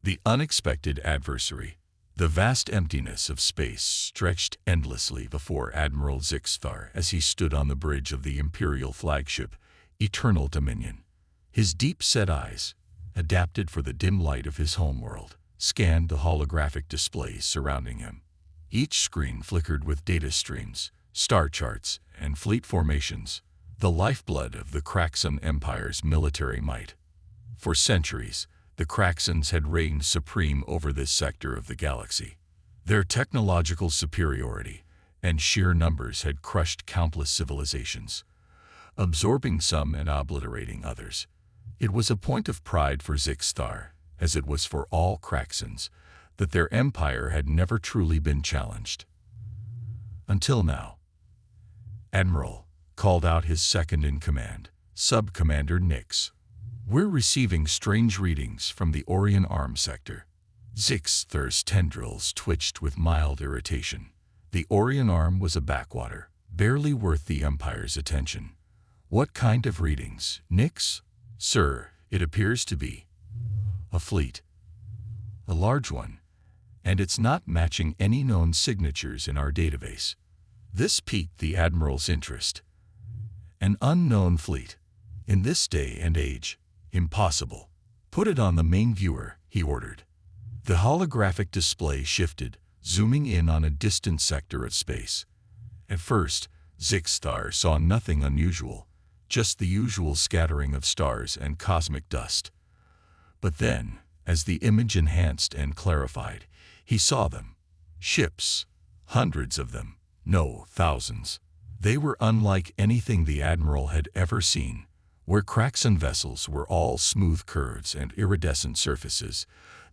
The unexpected adversary. The vast emptiness of space stretched endlessly before Admiral Zixthar as he stood on the bridge of the Imperial flagship, Eternal Dominion. His deep-set eyes, adapted for the dim light of his homeworld, scanned the holographic displays surrounding him. Each screen flickered with data streams, star charts, and fleet formations, the lifeblood of the Kraxan Empire's military might. For centuries, the Kraxans had reigned supreme over this sector of the galaxy. Their technological superiority and sheer numbers had crushed countless civilizations, absorbing some and obliterating others. It was a point of pride for Zixthar, as it was for all Kraxans, that their empire had never truly been challenged. Until now. Admiral called out his second-in-command, Sub-Commander Nix. We're receiving strange readings from the Orion Arm sector. Zixthar's tendrils twitched with mild irritation. The Orion Arm was a backwater, barely worth the Empire's attention. What kind of readings, Nix? Sir, it appears to be a fleet. A large one, and it's not matching any known signatures in our database. This piqued the Admiral's interest. An unknown fleet. In this day and age, impossible. Put it on the main viewer, he ordered. The holographic display shifted, zooming in on a distant sector of space. At first, Zixthar saw nothing unusual, just the usual scattering of stars and cosmic dust. But then, as the image enhanced and clarified, he saw them. Ships. Hundreds of them. No, thousands. They were unlike anything the Admiral had ever seen. Where Kraxan vessels were all smooth curves and iridescent surfaces,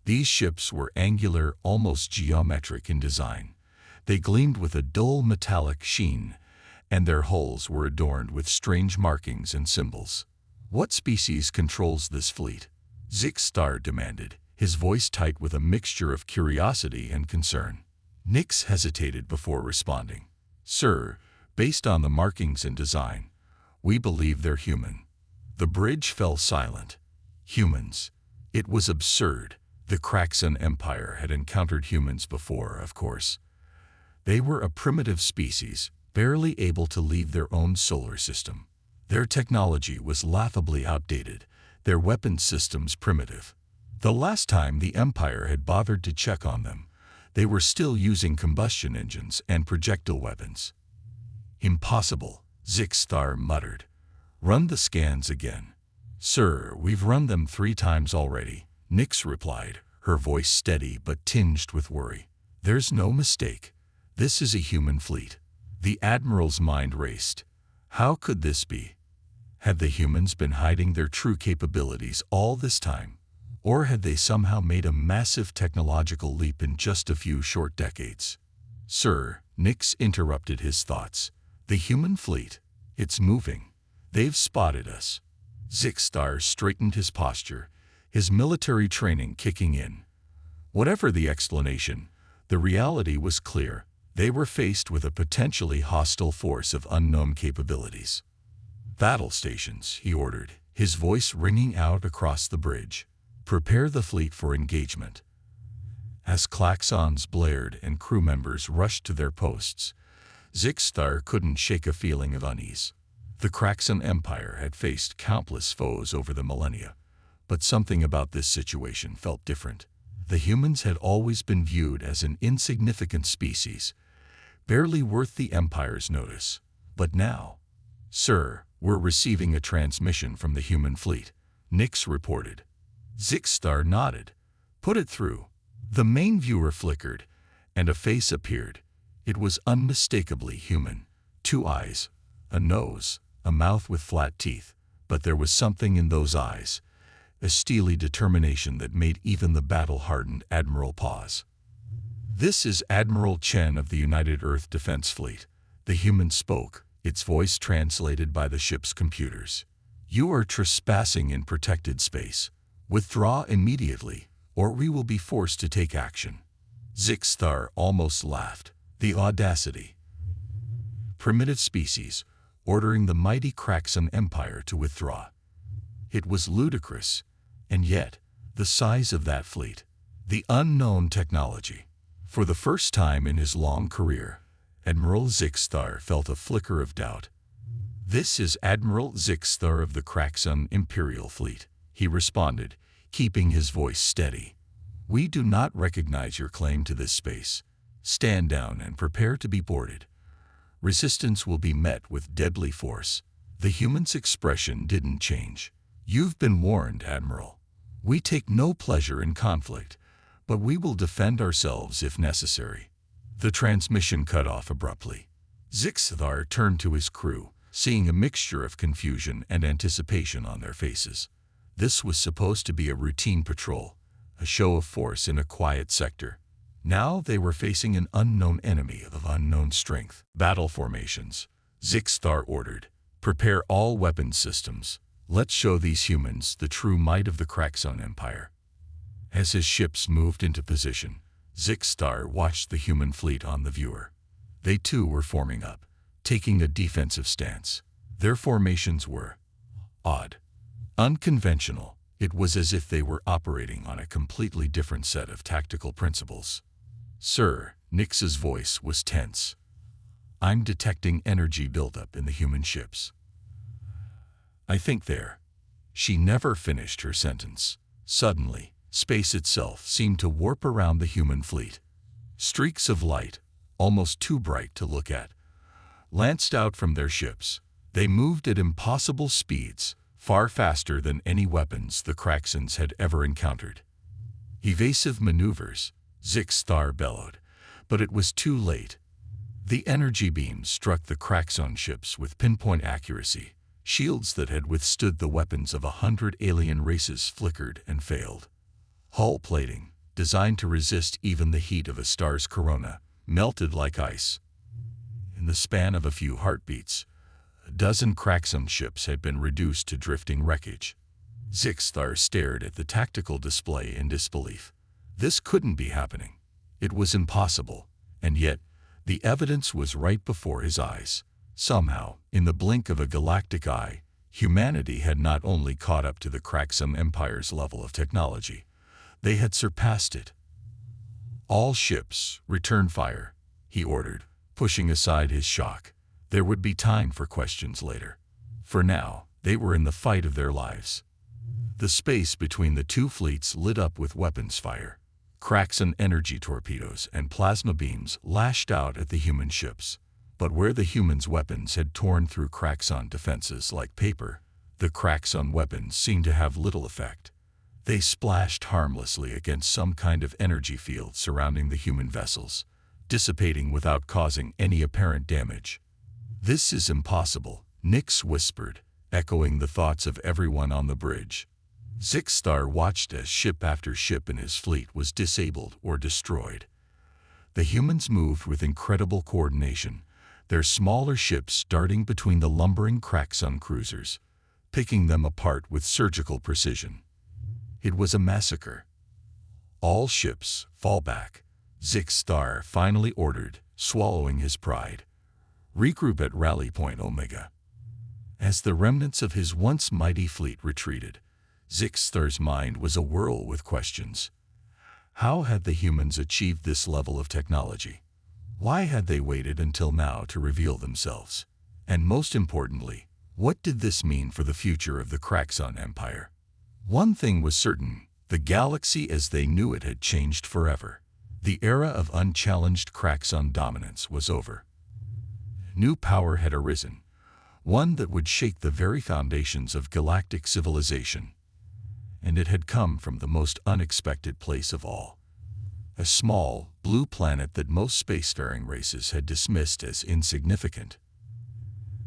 these ships were angular, almost geometric in design. They gleamed with a dull metallic sheen, and their hulls were adorned with strange markings and symbols. What species controls this fleet? Zixthar demanded, his voice tight with a mixture of curiosity and concern. Nix hesitated before responding. Sir, based on the markings and design, we believe they're human. The bridge fell silent. Humans. It was absurd. The Kraxan Empire had encountered humans before, of course. They were a primitive species, barely able to leave their own solar system. Their technology was laughably outdated, their weapon systems primitive. The last time the Empire had bothered to check on them, they were still using combustion engines and projectile weapons. Impossible, Zixthar muttered. Run the scans again. Sir, we've run them 3 times already, Nix replied, her voice steady but tinged with worry. There's no mistake. This is a human fleet. The Admiral's mind raced. How could this be? Had the humans been hiding their true capabilities all this time? Or had they somehow made a massive technological leap in just a few short decades? Sir, Nix interrupted his thoughts. The human fleet. It's moving. They've spotted us. Zixthar straightened his posture, his military training kicking in. Whatever the explanation, the reality was clear. They were faced with a potentially hostile force of unknown capabilities. Battle stations, he ordered, his voice ringing out across the bridge. Prepare the fleet for engagement. As klaxons blared and crew members rushed to their posts, Zixthar couldn't shake a feeling of unease. The Kraxan Empire had faced countless foes over the millennia, but something about this situation felt different. The humans had always been viewed as an insignificant species, barely worth the Empire's notice. But now, Sir, we're receiving a transmission from the human fleet, Nix reported. Zixthar nodded. Put it through. The main viewer flickered, and a face appeared. It was unmistakably human. 2 eyes, a nose, a mouth with flat teeth, but there was something in those eyes, a steely determination that made even the battle-hardened Admiral pause. This is Admiral Chen of the United Earth Defense Fleet. The human spoke, its voice translated by the ship's computers. You are trespassing in protected space. Withdraw immediately, or we will be forced to take action. Zixthar almost laughed. The audacity. Primitive species, ordering the mighty Kraxan Empire to withdraw. It was ludicrous, and yet, the size of that fleet. The unknown technology. For the first time in his long career, Admiral Zixthar felt a flicker of doubt. "This is Admiral Zixthar of the Kraxon Imperial Fleet," he responded, keeping his voice steady. "We do not recognize your claim to this space. Stand down and prepare to be boarded. Resistance will be met with deadly force." The human's expression didn't change. "You've been warned, Admiral. We take no pleasure in conflict, but we will defend ourselves if necessary." The transmission cut off abruptly. Zixthar turned to his crew, seeing a mixture of confusion and anticipation on their faces. This was supposed to be a routine patrol, a show of force in a quiet sector. Now they were facing an unknown enemy of unknown strength. "Battle formations," Zixthar ordered. "Prepare all weapons systems. Let's show these humans the true might of the Kraxon Empire." As his ships moved into position, Zixthar watched the human fleet on the viewer. They too were forming up, taking a defensive stance. Their formations were odd, unconventional. It was as if they were operating on a completely different set of tactical principles. "Sir," Nix's voice was tense. "I'm detecting energy buildup in the human ships. I think they're—" She never finished her sentence. Suddenly, space itself seemed to warp around the human fleet. Streaks of light, almost too bright to look at, lanced out from their ships. They moved at impossible speeds, far faster than any weapons the Kraxons had ever encountered. "Evasive maneuvers," Zixthar bellowed, but it was too late. The energy beams struck the Kraxon ships with pinpoint accuracy. Shields that had withstood the weapons of 100 alien races flickered and failed. Hull plating, designed to resist even the heat of a star's corona, melted like ice. In the span of a few heartbeats, a dozen Kraxon ships had been reduced to drifting wreckage. Zixthar stared at the tactical display in disbelief. This couldn't be happening. It was impossible, and yet the evidence was right before his eyes. Somehow, in the blink of a galactic eye, humanity had not only caught up to the Kraxon Empire's level of technology, they had surpassed it. "All ships, return fire," he ordered, pushing aside his shock. There would be time for questions later. For now, they were in the fight of their lives. The space between the two fleets lit up with weapons fire. Kraxon energy torpedoes and plasma beams lashed out at the human ships. But where the humans' weapons had torn through Kraxon defenses like paper, the Kraxon weapons seemed to have little effect. They splashed harmlessly against some kind of energy field surrounding the human vessels, dissipating without causing any apparent damage. "This is impossible," Nix whispered, echoing the thoughts of everyone on the bridge. Zixthar watched as ship after ship in his fleet was disabled or destroyed. The humans moved with incredible coordination, their smaller ships darting between the lumbering Kraxon cruisers, picking them apart with surgical precision. It was a massacre. "All ships, fall back," Zixthar finally ordered, swallowing his pride. "Regroup at Rally Point Omega." As the remnants of his once mighty fleet retreated, Zixthar's mind was awhirl with questions. How had the humans achieved this level of technology? Why had they waited until now to reveal themselves? And most importantly, what did this mean for the future of the Kraxon Empire? One thing was certain: the galaxy as they knew it had changed forever. The era of unchallenged Kraxon dominance was over. New power had arisen, one that would shake the very foundations of galactic civilization. And it had come from the most unexpected place of all. A small, blue planet that most spacefaring races had dismissed as insignificant.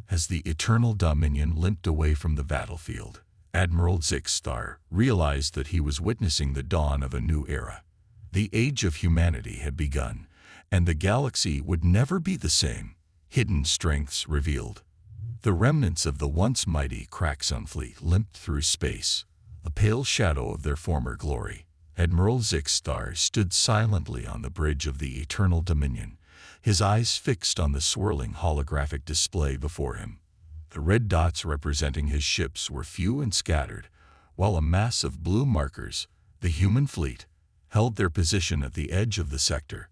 As the Eternal Dominion limped away from the battlefield, Admiral Zixthar realized that he was witnessing the dawn of a new era. The age of humanity had begun, and the galaxy would never be the same. Hidden strengths revealed. The remnants of the once mighty Kraxon fleet limped through space, a pale shadow of their former glory. Admiral Zixthar stood silently on the bridge of the Eternal Dominion, his eyes fixed on the swirling holographic display before him. The red dots representing his ships were few and scattered, while a mass of blue markers, the human fleet, held their position at the edge of the sector.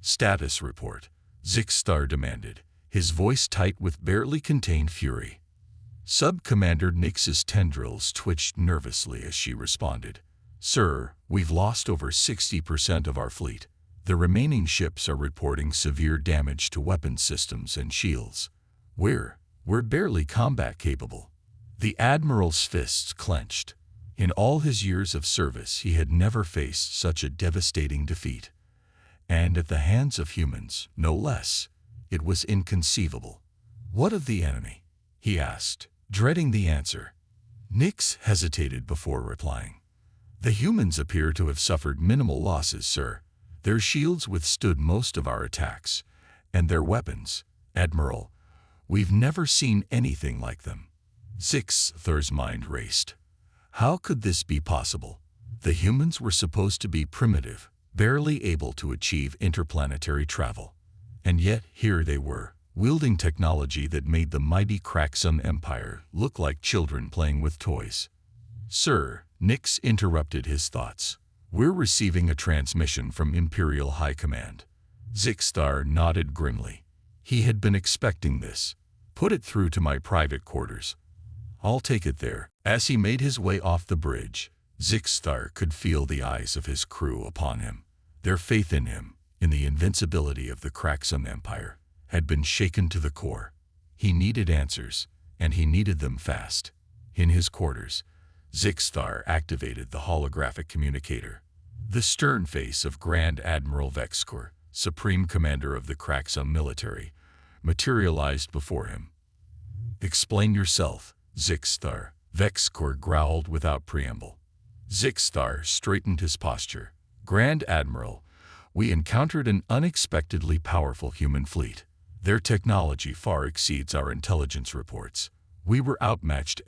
"Status report," Zixstar demanded, his voice tight with barely contained fury. Sub-Commander Nix's tendrils twitched nervously as she responded. "Sir, we've lost over 60% of our fleet. The remaining ships are reporting severe damage to weapon systems and shields. We're barely combat capable." The Admiral's fists clenched. In all his years of service, he had never faced such a devastating defeat. And at the hands of humans, no less. It was inconceivable. "What of the enemy?" he asked, dreading the answer. Nix hesitated before replying. "The humans appear to have suffered minimal losses, sir. Their shields withstood most of our attacks. And their weapons, Admiral, we've never seen anything like them." Zixstar's mind raced. How could this be possible? The humans were supposed to be primitive, barely able to achieve interplanetary travel. And yet here they were, wielding technology that made the mighty Kraxum Empire look like children playing with toys. "Sir," Nix interrupted his thoughts, "we're receiving a transmission from Imperial High Command." Zixstar nodded grimly. He had been expecting this. "Put it through to my private quarters. I'll take it there." As he made his way off the bridge, Zixstar could feel the eyes of his crew upon him. Their faith in him, in the invincibility of the Kraxum Empire, had been shaken to the core. He needed answers, and he needed them fast. In his quarters, Zixstar activated the holographic communicator. The stern face of Grand Admiral Vexkor, Supreme Commander of the Kraxum military, materialized before him. "Explain yourself, Zixstar," Vexkor growled without preamble. Zixstar straightened his posture. "Grand Admiral, we encountered an unexpectedly powerful human fleet. Their technology far exceeds our intelligence reports. We were outmatched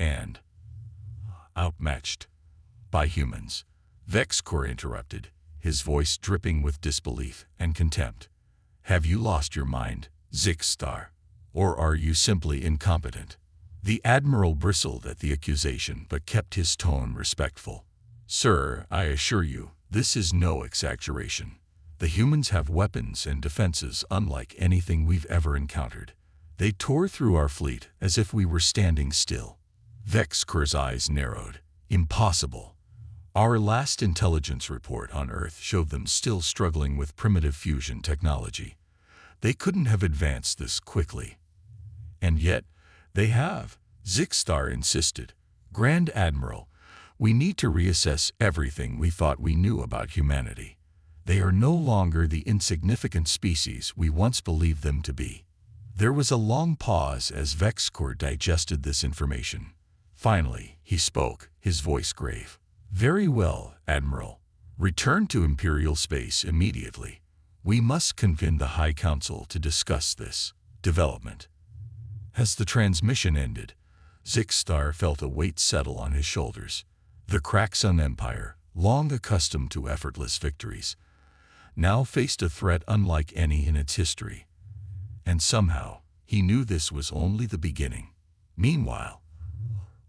by humans." Vexkor interrupted, his voice dripping with disbelief and contempt. "Have you lost your mind, Zixstar? Or are you simply incompetent?" The Admiral bristled at the accusation but kept his tone respectful. "Sir, I assure you, this is no exaggeration. The humans have weapons and defenses unlike anything we've ever encountered. They tore through our fleet as if we were standing still." Vexkor's eyes narrowed. "Impossible. Our last intelligence report on Earth showed them still struggling with primitive fusion technology. They couldn't have advanced this quickly." "And yet, they have," Zixstar insisted. "Grand Admiral, we need to reassess everything we thought we knew about humanity. They are no longer the insignificant species we once believed them to be." There was a long pause as Vexkor digested this information. Finally, he spoke, his voice grave. "Very well, Admiral. Return to Imperial space immediately. We must convene the High Council to discuss this development." As the transmission ended, Zixstar felt a weight settle on his shoulders. The Kraxum Empire, long accustomed to effortless victories, now faced a threat unlike any in its history. And somehow, he knew this was only the beginning. Meanwhile,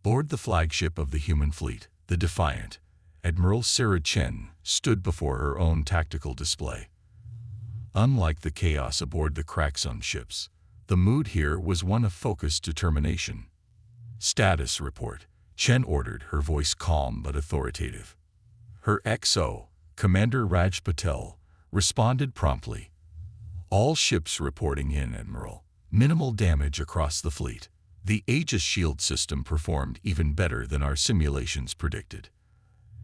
aboard the flagship of the human fleet, the Defiant, Admiral Sarah Chen stood before her own tactical display. Unlike the chaos aboard the Kraxum ships, the mood here was one of focused determination. "Status report," Chen ordered, her voice calm but authoritative. Her XO, Commander Raj Patel, responded promptly. "All ships reporting in, Admiral. Minimal damage across the fleet. The Aegis shield system performed even better than our simulations predicted.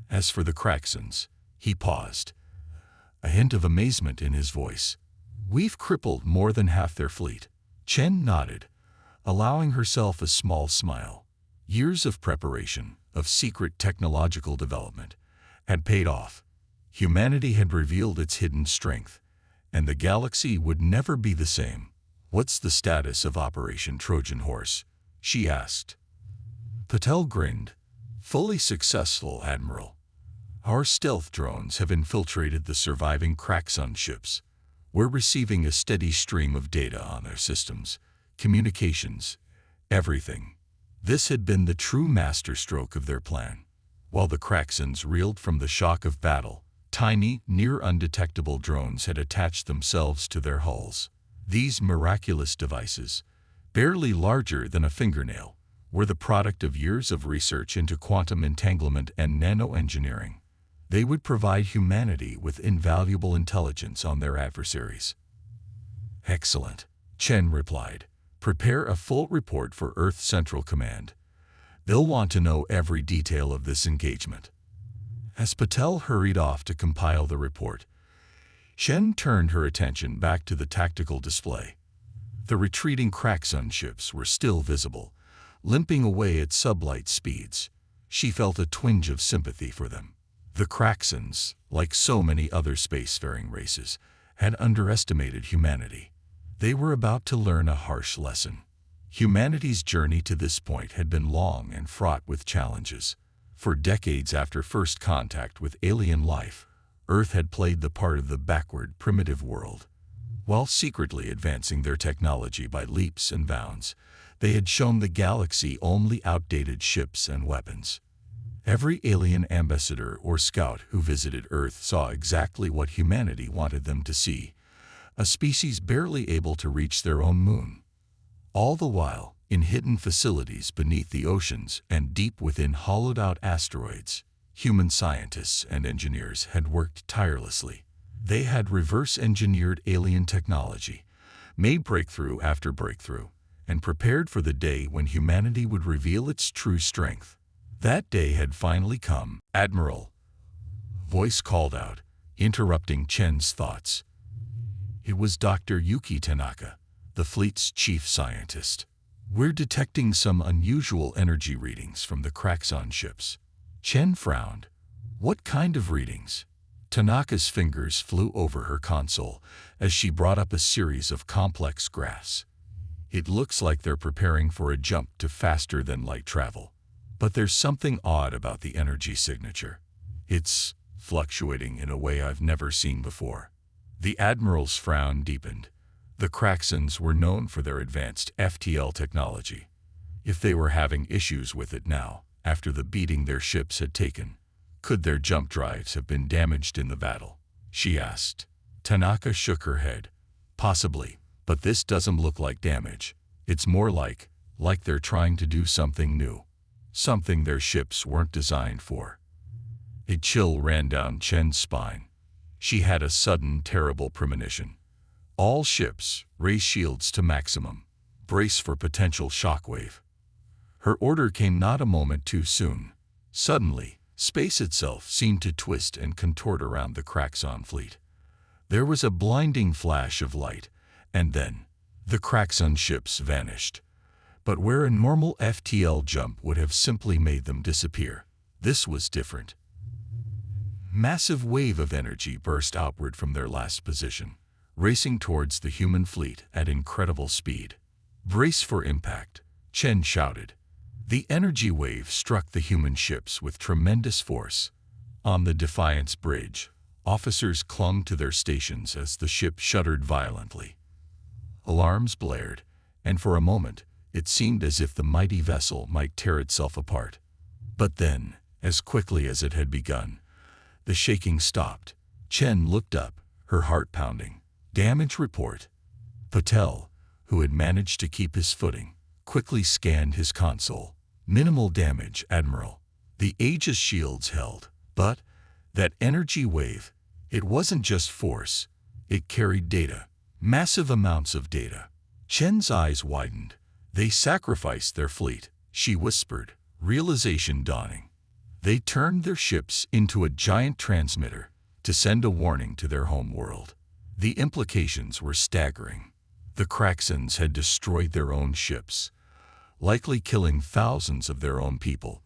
As for the Kraxans," he paused, a hint of amazement in his voice. "We've crippled more than half their fleet." Chen nodded, allowing herself a small smile. Years of preparation, of secret technological development, had paid off. Humanity had revealed its hidden strength, and the galaxy would never be the same. "What's the status of Operation Trojan Horse?" she asked. Patel grinned. "Fully successful, Admiral. Our stealth drones have infiltrated the surviving Kraxum ships. We're receiving a steady stream of data on their systems, communications, everything." This had been the true masterstroke of their plan. While the Kraxans reeled from the shock of battle, Tiny, near-undetectable drones had attached themselves to their hulls. These miraculous devices, barely larger than a fingernail, were the product of years of research into quantum entanglement and nanoengineering. They would provide humanity with invaluable intelligence on their adversaries. "Excellent," Chen replied. "Prepare a full report for Earth Central Command. They'll want to know every detail of this engagement." As Patel hurried off to compile the report, Chen turned her attention back to the tactical display. The retreating Kraxon ships were still visible, limping away at sublight speeds. She felt a twinge of sympathy for them. The Kraxons, like so many other spacefaring races, had underestimated humanity. They were about to learn a harsh lesson. Humanity's journey to this point had been long and fraught with challenges. For decades after first contact with alien life, Earth had played the part of the backward, primitive world. While secretly advancing their technology by leaps and bounds, they had shown the galaxy only outdated ships and weapons. Every alien ambassador or scout who visited Earth saw exactly what humanity wanted them to see: a species barely able to reach their own moon. All the while, in hidden facilities beneath the oceans and deep within hollowed-out asteroids, human scientists and engineers had worked tirelessly. They had reverse-engineered alien technology, made breakthrough after breakthrough, and prepared for the day when humanity would reveal its true strength. That day had finally come. "Admiral," voice called out, interrupting Chen's thoughts. It was Dr. Yuki Tanaka, the fleet's chief scientist. "We're detecting some unusual energy readings from the Kraxon ships." Chen frowned. "What kind of readings?" Tanaka's fingers flew over her console as she brought up a series of complex graphs. "It looks like they're preparing for a jump to faster-than-light travel. But there's something odd about the energy signature. It's fluctuating in a way I've never seen before." The Admiral's frown deepened. The Kraxons were known for their advanced FTL technology. If they were having issues with it now, after the beating their ships had taken, could their jump drives have been damaged in the battle? She asked. Tanaka shook her head. "Possibly, but this doesn't look like damage. It's more like they're trying to do something new. Something their ships weren't designed for." A chill ran down Chen's spine. She had a sudden, terrible premonition. "All ships, raise shields to maximum. Brace for potential shockwave." Her order came not a moment too soon. Suddenly, space itself seemed to twist and contort around the Kraxon fleet. There was a blinding flash of light, and then the Kraxon ships vanished. But where a normal FTL jump would have simply made them disappear, this was different. Massive wave of energy burst outward from their last position, racing towards the human fleet at incredible speed. "Brace for impact," Chen shouted. The energy wave struck the human ships with tremendous force. On the Defiance bridge, officers clung to their stations as the ship shuddered violently. Alarms blared, and for a moment, it seemed as if the mighty vessel might tear itself apart. But then, as quickly as it had begun, the shaking stopped. Chen looked up, her heart pounding. "Damage report." Patel, who had managed to keep his footing, quickly scanned his console. "Minimal damage, Admiral." The Aegis shields held, but that energy wave, it wasn't just force, it carried data. Massive amounts of data. Chen's eyes widened. "They sacrificed their fleet," she whispered, realization dawning. They turned their ships into a giant transmitter to send a warning to their home world. The implications were staggering. The Kraxons had destroyed their own ships, likely killing thousands of their own people,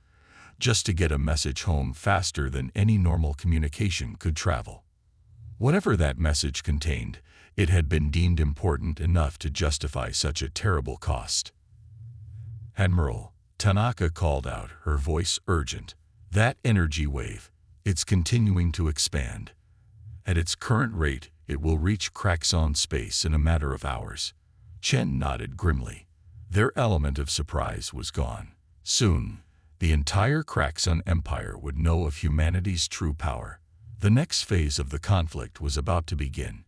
just to get a message home faster than any normal communication could travel. Whatever that message contained, it had been deemed important enough to justify such a terrible cost. "Admiral," Tanaka called out, her voice urgent. "That energy wave, it's continuing to expand. At its current rate, it will reach Kraxon space in a matter of hours." Chen nodded grimly. Their element of surprise was gone. Soon, the entire Kraxon Empire would know of humanity's true power. The next phase of the conflict was about to begin,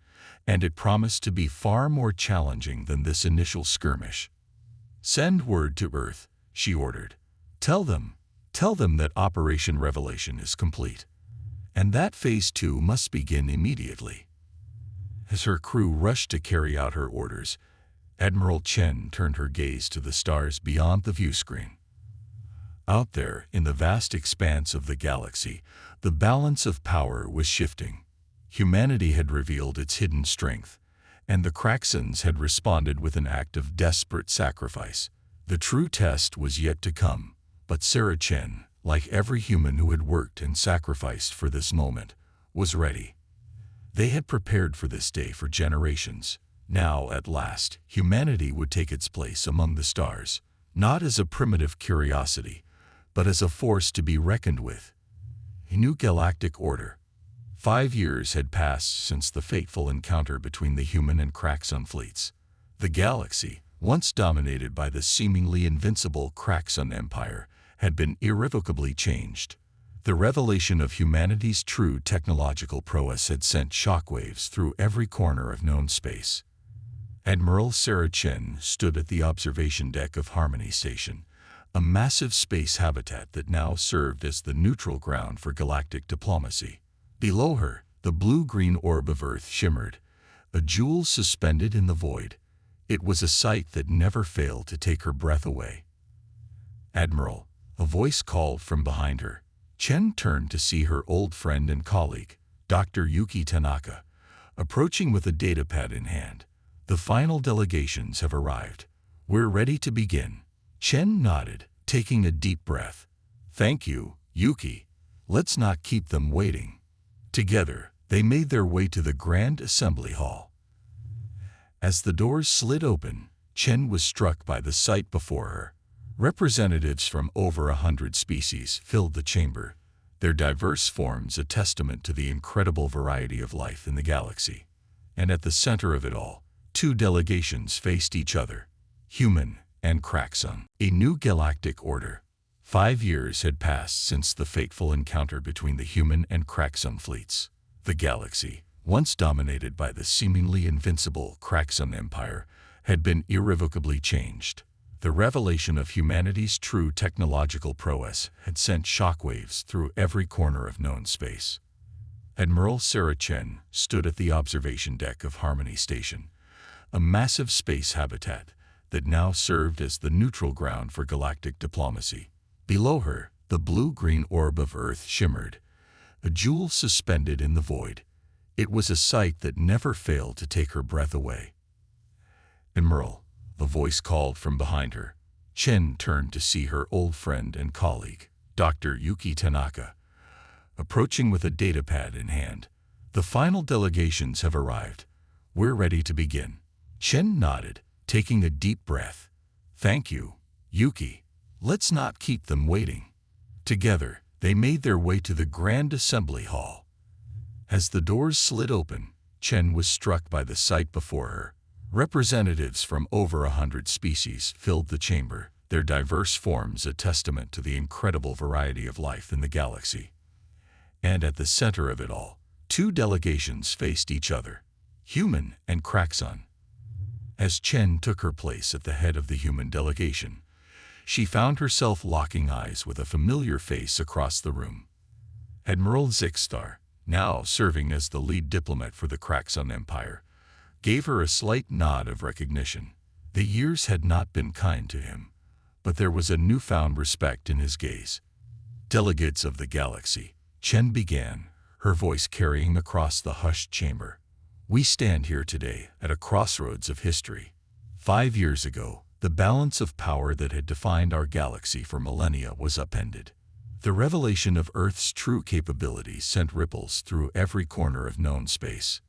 and it promised to be far more challenging than this initial skirmish. "Send word to Earth," she ordered. Tell them that Operation Revelation is complete, and that Phase 2 must begin immediately." As her crew rushed to carry out her orders, Admiral Chen turned her gaze to the stars beyond the viewscreen. Out there, in the vast expanse of the galaxy, the balance of power was shifting. Humanity had revealed its hidden strength, and the Craxans had responded with an act of desperate sacrifice. The true test was yet to come, but Sarah Chen, like every human who had worked and sacrificed for this moment, was ready. They had prepared for this day for generations. Now, at last, humanity would take its place among the stars, not as a primitive curiosity, but as a force to be reckoned with. A new galactic order. 5 years had passed since the fateful encounter between the human and Craxan fleets. The galaxy, once dominated by the seemingly invincible Craxan Empire, had been irrevocably changed. The revelation of humanity's true technological prowess had sent shockwaves through every corner of known space. Admiral Sarah Chen stood at the observation deck of Harmony Station, a massive space habitat that now served as the neutral ground for galactic diplomacy. Below her, the blue-green orb of Earth shimmered, a jewel suspended in the void. It was a sight that never failed to take her breath away. "Admiral," a voice called from behind her. Chen turned to see her old friend and colleague, Dr. Yuki Tanaka, approaching with a datapad in hand. "The final delegations have arrived. We're ready to begin." Chen nodded, taking a deep breath. "Thank you, Yuki. Let's not keep them waiting." Together, they made their way to the Grand Assembly Hall. As the doors slid open, Chen was struck by the sight before her. Representatives from over 100 species filled the chamber, their diverse forms a testament to the incredible variety of life in the galaxy. And at the center of it all, 2 delegations faced each other, human and Craxan. A new galactic order. 5 years had passed since the fateful encounter between the human and Craxan fleets. The galaxy, once dominated by the seemingly invincible Craxan Empire, had been irrevocably changed. The revelation of humanity's true technological prowess had sent shockwaves through every corner of known space. Admiral Sarah Chen stood at the observation deck of Harmony Station, a massive space habitat that now served as the neutral ground for galactic diplomacy. Below her, the blue-green orb of Earth shimmered, a jewel suspended in the void. It was a sight that never failed to take her breath away. "Admiral," a voice called from behind her. Chen turned to see her old friend and colleague, Dr. Yuki Tanaka, approaching with a datapad in hand. "The final delegations have arrived. We're ready to begin." Chen nodded, taking a deep breath. "Thank you, Yuki. Let's not keep them waiting." Together, they made their way to the Grand Assembly Hall. As the doors slid open, Chen was struck by the sight before her. Representatives from over 100 species filled the chamber, their diverse forms a testament to the incredible variety of life in the galaxy. And at the center of it all, 2 delegations faced each other, human and Craxan. As Chen took her place at the head of the human delegation, she found herself locking eyes with a familiar face across the room. Admiral Zixstar, now serving as the lead diplomat for the Craxan Empire, gave her a slight nod of recognition. The years had not been kind to him, but there was a newfound respect in his gaze. "Delegates of the galaxy," Chen began, her voice carrying across the hushed chamber. "We stand here today at a crossroads of history. 5 years ago, the balance of power that had defined our galaxy for millennia was upended. The revelation of Earth's true capabilities sent ripples through every corner of known space."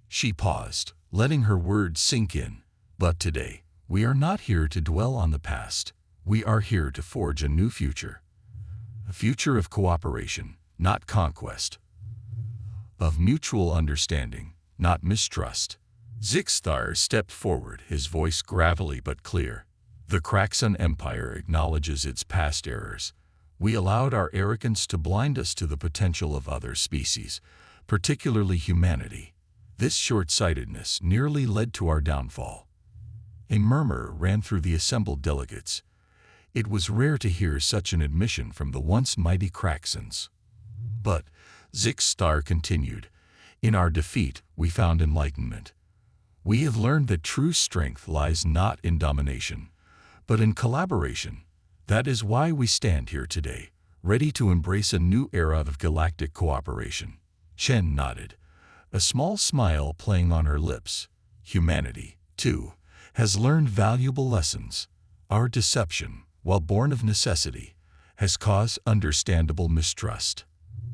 She paused, letting her words sink in. "But today, we are not here to dwell on the past. We are here to forge a new future. A future of cooperation, not conquest. Of mutual understanding, not mistrust." Zixstar stepped forward, his voice gravelly but clear. "The Craxan Empire acknowledges its past errors. We allowed our arrogance to blind us to the potential of other species, particularly humanity. This short-sightedness nearly led to our downfall. A murmur ran through the assembled delegates. It was rare to hear such an admission from the once mighty Craxans. But, Zix continued, in our defeat we found enlightenment. We have learned that true strength lies not in domination, but in collaboration. That is why we stand here today, ready to embrace a new era of galactic cooperation. Chen nodded, a small smile playing on her lips. Humanity, too, has learned valuable lessons. Our deception, while born of necessity, has caused understandable mistrust.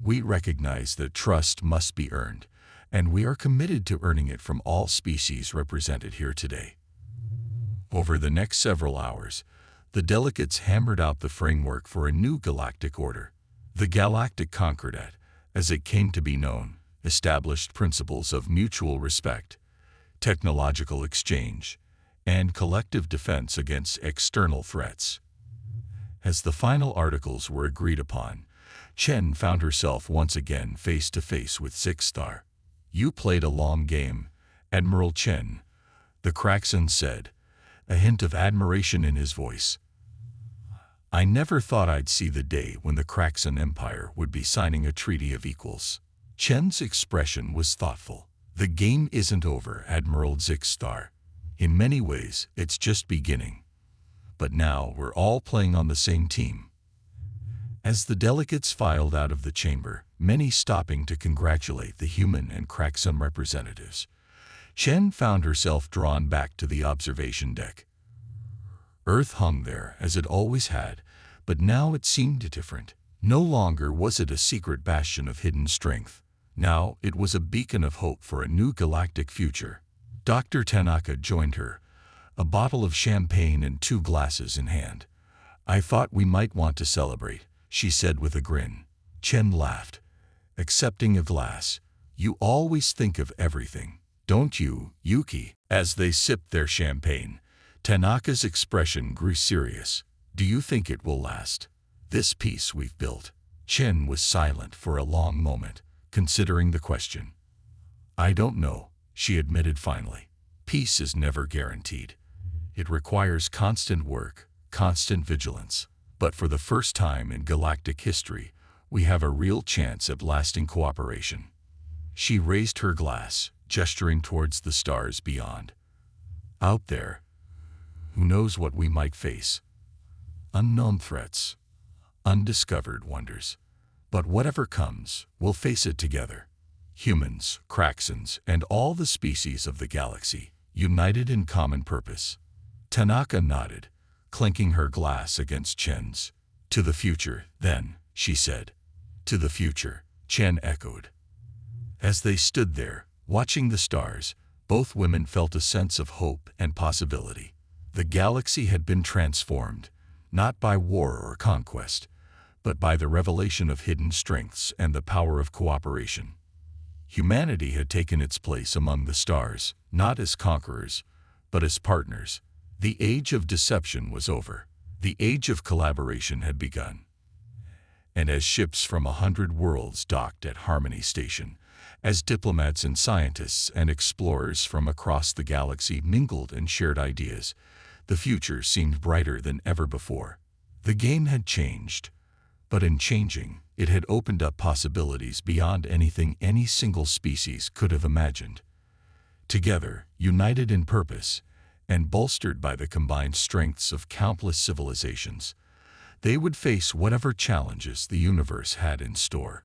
We recognize that trust must be earned, and we are committed to earning it from all species represented here today. Over the next several hours, the delegates hammered out the framework for a new galactic order. The Galactic Concordat, as it came to be known, established principles of mutual respect, technological exchange, and collective defense against external threats. As the final articles were agreed upon, Chen found herself once again face to face with Zix. "You played a long game, Admiral Chen," the Craxan said, a hint of admiration in his voice. "I never thought I'd see the day when the Craxan Empire would be signing a treaty of equals." Chen's expression was thoughtful. "The game isn't over, Admiral Zix. In many ways, it's just beginning. But now we're all playing on the same team." As the delegates filed out of the chamber, many stopping to congratulate the human and Craxan representatives, Chen found herself drawn back to the observation deck. Earth hung there as it always had, but now it seemed different. No longer was it a secret bastion of hidden strength. Now it was a beacon of hope for a new galactic future. Dr. Tanaka joined her, a bottle of champagne and 2 glasses in hand. "I thought we might want to celebrate," she said with a grin. Chen laughed, accepting a glass. "You always think of everything, don't you, Yuki?" As they sipped their champagne, Tanaka's expression grew serious. "Do you think it will last, this peace we've built?" Chen was silent for a long moment, considering the question. "I don't know," she admitted finally. "Peace is never guaranteed. It requires constant work, constant vigilance. But for the first time in galactic history, we have a real chance at lasting cooperation." She raised her glass, gesturing towards the stars beyond. "Out there, who knows what we might face? Unknown threats, undiscovered wonders. But whatever comes, we'll face it together. Humans, Craxans, and all the species of the galaxy, united in common purpose." Tanaka nodded, clinking her glass against Chen's. "To the future, then," she said. "To the future," Chen echoed. As they stood there, watching the stars, both women felt a sense of hope and possibility. The galaxy had been transformed, not by war or conquest, but by the revelation of hidden strengths and the power of cooperation. Humanity had taken its place among the stars, not as conquerors, but as partners. The age of deception was over. The age of collaboration had begun. And as ships from 100 worlds docked at Harmony Station, as diplomats and scientists and explorers from across the galaxy mingled and shared ideas, the future seemed brighter than ever before. The game had changed, but in changing, it had opened up possibilities beyond anything any single species could have imagined. Together, united in purpose, and bolstered by the combined strengths of countless civilizations, they would face whatever challenges the universe had in store.